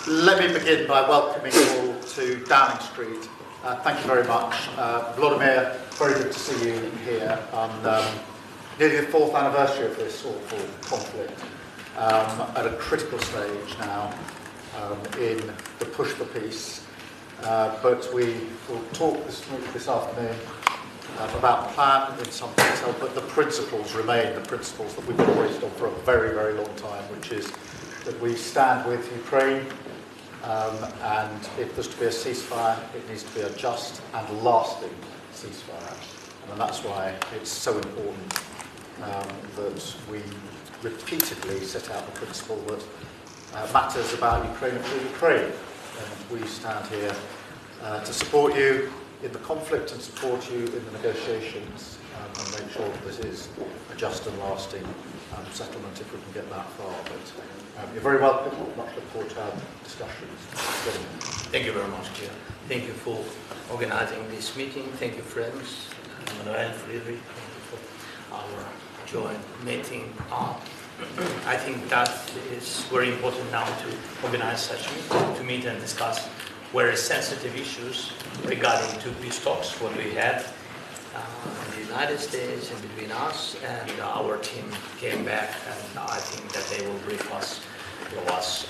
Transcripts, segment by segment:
Let me begin by welcoming you all to Downing Street. Thank you very much. Vladimir, very good to see you here on nearly the 4th anniversary of this awful conflict, at a critical stage now in the push for peace. But we will talk this afternoon about the plan in some detail, but the principles remain the principles that we've operated on for a very, very long time, which is that we stand with Ukraine, and if there's to be a ceasefire, it needs to be a just and lasting ceasefire. And that's why it's so important that we repeatedly set out the principle that matters about Ukraine and for Ukraine. And we stand here to support you in the conflict and support you in the negotiations and make sure that this is a just and lasting settlement if we can get that far. But you're very welcome. Much look forward to our discussions. Thank you very much, Chair. Thank you for organizing this meeting. Thank you, friends, Manuel, Friedrich, for our joint meeting. I think that is very important now to organize such a meeting, to meet and discuss very sensitive issues regarding to peace talks, what we had in the United States and between us, and our team came back, and I think that they will brief us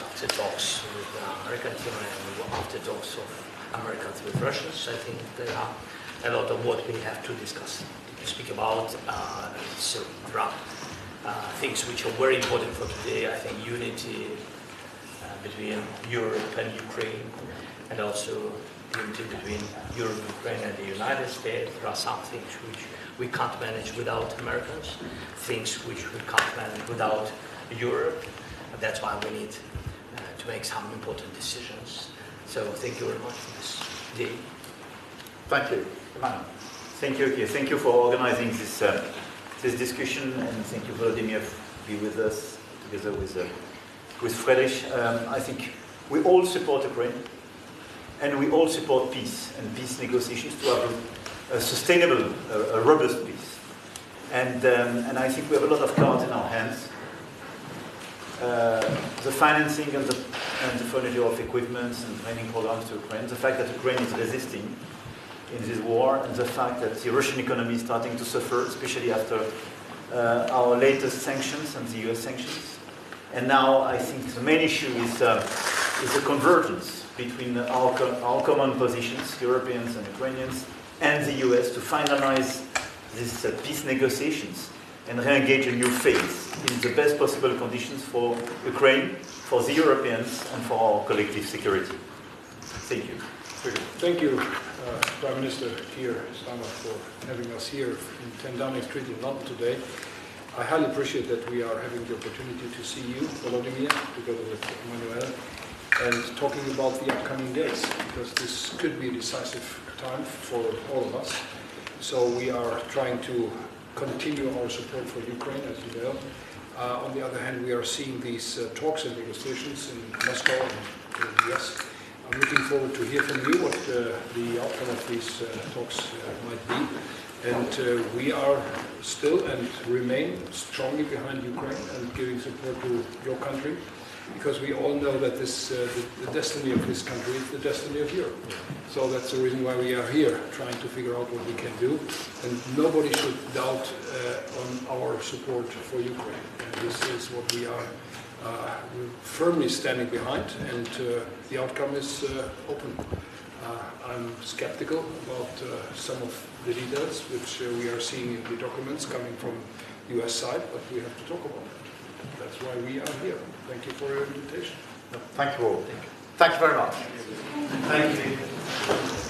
after talks with the American team and after talks of Americans with Russians. I think there are a lot of what we have to discuss, to speak about things which are very important for today. I think unity between Europe and Ukraine, and also unity between Europe, Ukraine, and the United States. There are some things which we can't manage without Americans, things which we can't manage without Europe. And that's why we need to make some important decisions. So thank you very much for this day. Thank you. Emmanuel. Thank you, Keir. Thank you for organizing this discussion, and thank you, Vladimir, for being with us together with Friedrich. I think we all support Ukraine, and we all support peace and peace negotiations to have a sustainable, a robust peace. And I think we have a lot of cards in our hands. The financing and the furniture of equipment and training programs to Ukraine, the fact that Ukraine is resisting in this war, and the fact that the Russian economy is starting to suffer, especially after our latest sanctions and the US sanctions. And now I think the main issue is the convergence between our common positions, Europeans and Ukrainians, and the US to finalize these peace negotiations and re-engage a new phase in the best possible conditions for Ukraine, for the Europeans, and for our collective security. Thank you. Thank you, Prime Minister Keir Starmer, for having us here in 10 Downing Street in London today. I highly appreciate that we are having the opportunity to see you, Volodymyr, together with Manuel, and talking about the upcoming days, because this could be a decisive time for all of us. So we are trying to continue our support for Ukraine, as you know. On the other hand, we are seeing these talks and negotiations in Moscow and in the US. I'm looking forward to hear from you what the outcome of these talks might be. And we are still and remain strongly behind Ukraine and giving support to your country, because we all know that this, the destiny of this country is the destiny of Europe. So that's the reason why we are here, trying to figure out what we can do. And nobody should doubt on our support for Ukraine. And this is what we are firmly standing behind, and the outcome is open. I'm skeptical about some of the details which we are seeing in the documents coming from the US side, but we have to talk about it. That's why we are here. Thank you for your invitation. Thank you all. Thank you very much. Thank you.